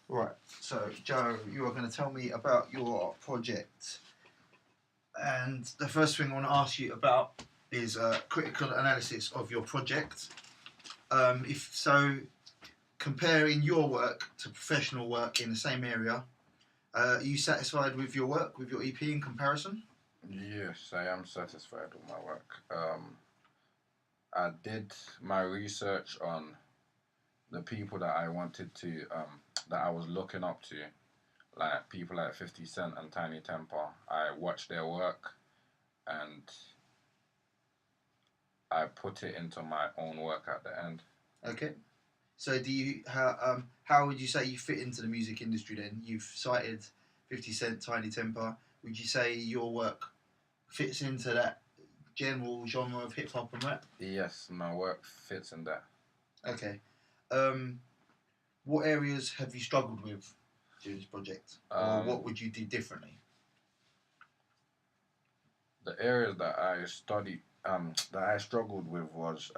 Right. So, Joe, you are going to tell me about your project, and the first thing I want to ask you about is critical analysis of your project. If so, comparing your work to professional work in the same area, are you satisfied with your work, with your EP in comparison? Yes, I am satisfied with my work. I did my research on the people that I wanted to, that I was looking up to, like people like 50 Cent and Tiny Temper. I watched their work and I put it into my own work at the end. Okay. So, how would you say you fit into the music industry then? You've cited 50 Cent, Tiny Temper. Would you say your work fits into that general genre of hip hop and rap? Yes, my work fits in that. Okay. Um, what areas have you struggled with during this project, or Um, what would you do differently? the areas that I studied, that I struggled with was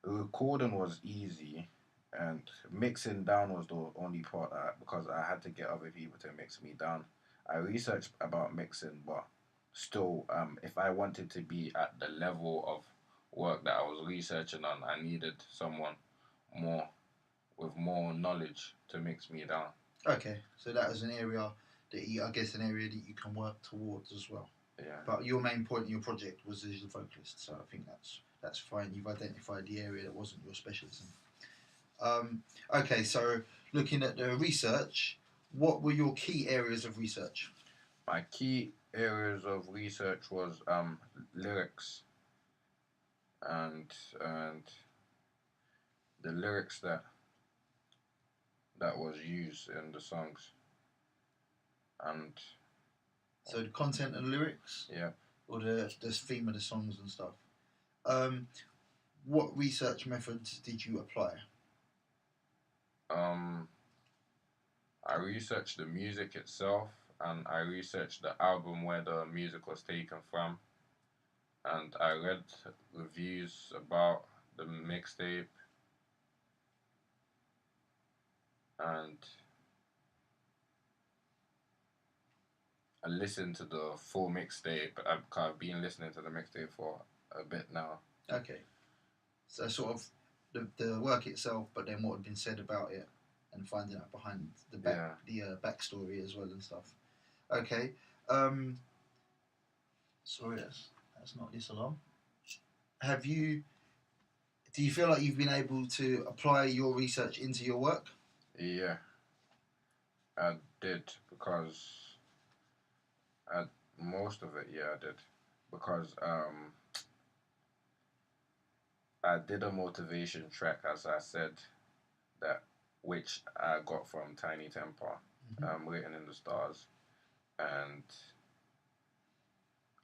recording was easy, and mixing down was the only part that because I had to get other people to mix me down. I researched about mixing, but still, if I wanted to be at the level of work that I was researching on, I needed someone more with more knowledge to mix me down. Okay, so that is an area that I guess an area that you can work towards as well. Yeah. But your main point in your project was as a vocalist, so I think that's fine. You've identified the area that wasn't your specialism. Okay, so looking at the research, what were your key areas of research? My key areas of research was lyrics and the lyrics that was used in the songs and So the content and lyrics, yeah. or the theme of the songs and stuff. Um, what research methods did you apply? um I researched the music itself and I researched the album where the music was taken from and I read reviews about the mixtape and I listened to the full mixtape. I've been listening to the mixtape for a bit now. Okay, so sort of the work itself, but then what had been said about it, and finding out behind Yeah. the backstory as well and stuff. Okay, um, sorry, that's not this alarm. Have you? Do you feel like you've been able to apply your research into your work? Yeah, I did because I most of it, yeah, I did because I did a motivation track as I said that which I got from Tiny Temper, Waiting in the Stars, and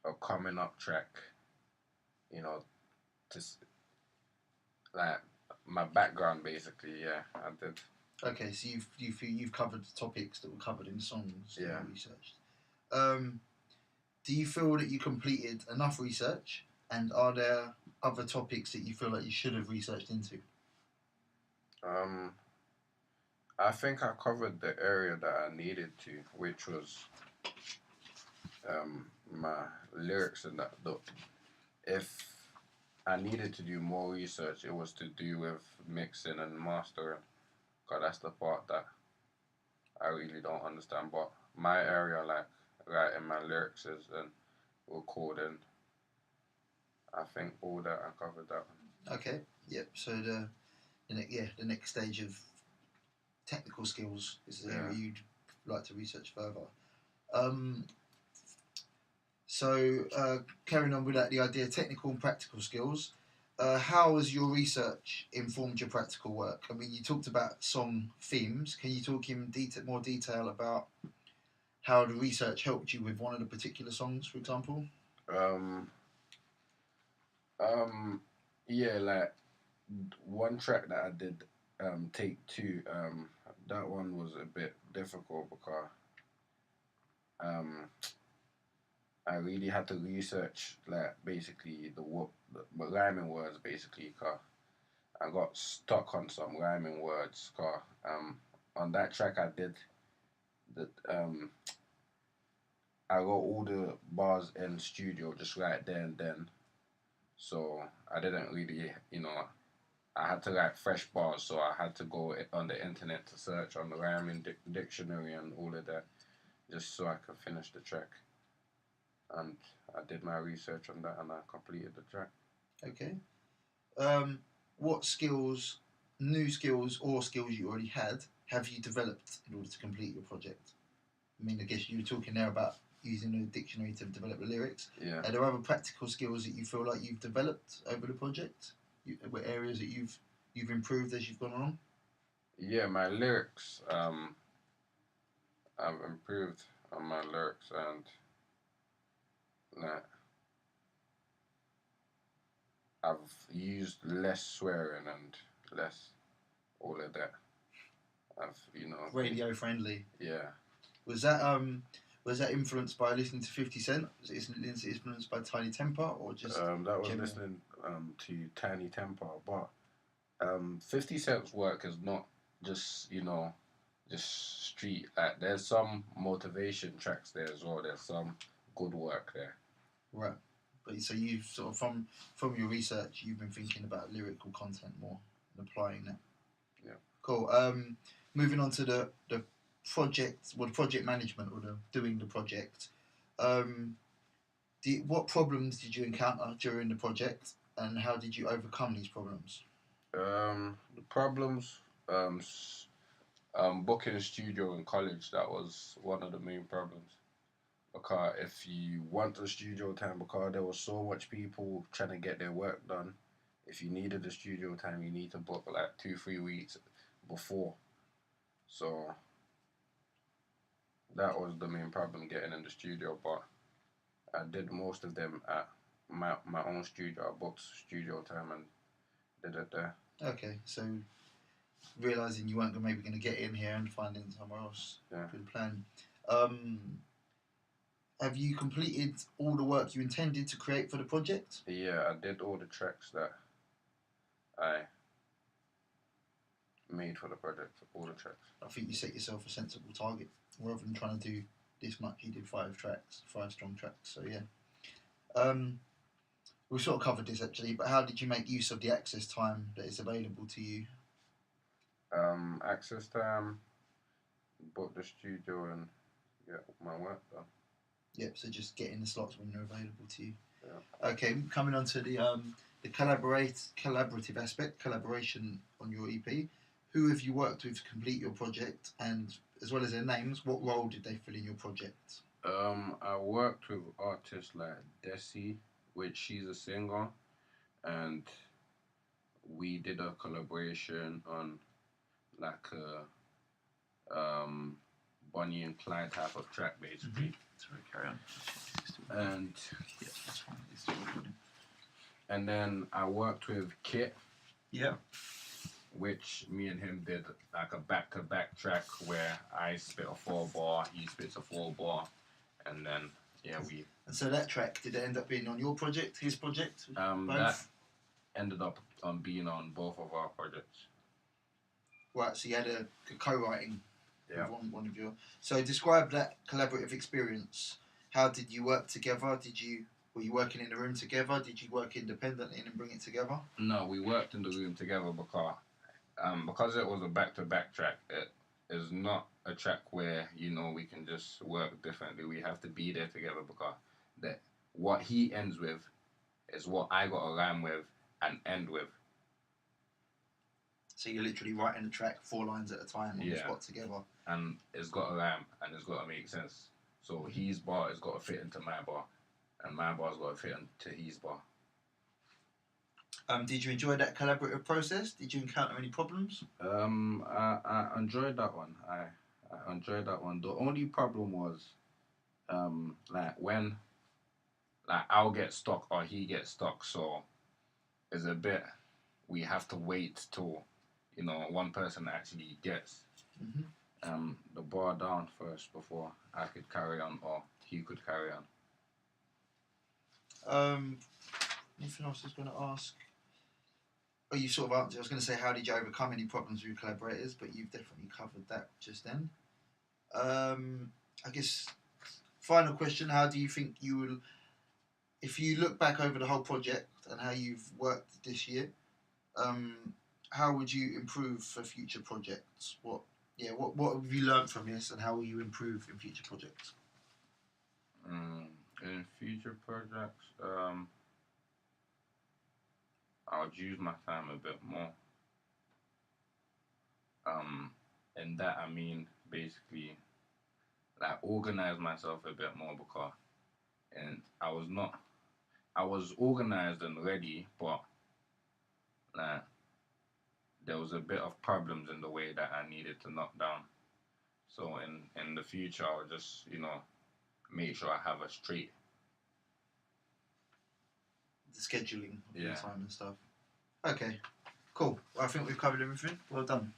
a coming up track, you know, to like my background basically. Yeah, I did. Okay, so you've covered the topics that were covered in songs that Yeah. you researched. Um, do you feel that you completed enough research, and are there other topics that you feel like you should have researched into? Um, I think I covered the area that I needed to, which was my lyrics and that. If I needed to do more research, it was to do with mixing and mastering, cause that's the part that I really don't understand. But my area, like writing my lyrics is and recording, I think all that I covered that. Okay, yep. So the next stage of technical skills is the area Yeah. you'd like to research further. Um, so carrying on with that, the idea of technical and practical skills. How has your research informed your practical work? I mean, you talked about song themes. Can you talk in more detail about how the research helped you with one of the particular songs, for example? Um. Um. Yeah. Like one track that I did. Take two. That one was a bit difficult because um I really had to research like basically the rhyming words basically. Cause I got stuck on some rhyming words. Cause on that track I did the I got all the bars in studio just right there and then. So I didn't really, I had to write fresh bars, so I had to go on the internet to search on the rhyming dictionary and all of that, just so I could finish the track. And I did my research on that, and I completed the track. Okay. What skills, new skills or skills you already had, have you developed in order to complete your project? I mean, I guess you were talking there about using a dictionary to develop the lyrics. Yeah. Are there other practical skills that you feel like you've developed over the project? What areas that you've improved as you've gone on? Yeah, my lyrics. I've improved on my lyrics and like I've used less swearing and less all of that. I've Radio friendly. Yeah. Was that influenced by listening to 50 Cent? Was it influenced by Tiny Temper or just that was general? listening to Tiny Temper, but 50 Cent's work is not just just street. Like there's some motivation tracks there as well. There's some good work there. Right. But so you've sort of from your research, you've been thinking about lyrical content more and applying that. Yeah. Cool. Moving on to the project, well, the project management or the doing the project. What problems did you encounter during the project, and how did you overcome these problems? The problems, booking a studio in college, that was one of the main problems. Because if you want a studio time, because there was so much people trying to get their work done, if you needed a studio time, you need to book like 2-3 weeks before. So that was the main problem, getting in the studio. But I did most of them at my own studio. I booked studio time and did it there. Okay, so realizing you weren't maybe going to get in here and finding somewhere else. Yeah. Good plan. Have you completed all the work you intended to create for the project? Yeah, I did all the tracks that I made for the project, all the tracks. I think you set yourself a sensible target. Rather than trying to do this much, you did 5 strong tracks. So yeah. We've sort of covered this actually, but how did you make use of the access time that is available to you? Access time, book the studio and get my work done. Yep, so just getting the slots when they're available to you. Yeah. Okay, coming on to the collaborative aspect, collaboration on your EP. Who have you worked with to complete your project, and as well as their names, what role did they fill in your project? I worked with artists like Desi, which she's a singer, and we did a collaboration on like a Bonnie and Clyde type of track, basically. Mm-hmm. Sorry, carry on. And yeah, that's fine. It's still recording. And then I worked with Kit. Yeah. Which me and him did like a back-to-back track where I spit a 4-bar, he spits a 4-bar, and then we. And so that track, did it end up being on your project, his project? That ended up being on both of our projects. Right, so you had a co-writing. Yeah. With one of your. So describe that collaborative experience. How did you work together? Were you working in the room together? Did you work independently and bring it together? No, we worked in the room together because it was a back-to-back track. It is not a track where we can just work differently. We have to be there together because what he ends with is what I got to rhyme with and end with. So you're literally writing the track 4 lines at a time on the spot together. And it's got to rhyme and it's got to make sense. So his bar has got to fit into my bar, and my bar's got to fit into his bar. Did you enjoy that collaborative process? Did you encounter any problems? I enjoyed that one. I enjoyed that one. The only problem was, when, I'll get stuck or he gets stuck. So, it's a bit. We have to wait till, one person actually gets the bar down first before I could carry on or he could carry on. Anything else I was going to ask? Oh, you sort of answered. I was going to say, how did you overcome any problems with your collaborators? But you've definitely covered that just then. I guess final question: how do you think you will, if you look back over the whole project and how you've worked this year? Um, how would you improve for future projects? What have you learned from this, and how will you improve in future projects? In future projects, I would use my time a bit more. And that I mean basically like organize myself a bit more because and I was organized and ready, but like there was a bit of problems in the way that I needed to knock down. So in the future, I'll just make sure I have a straight. The scheduling of your Yeah. time and stuff. Okay, cool. Well, I think we've covered everything. Well done.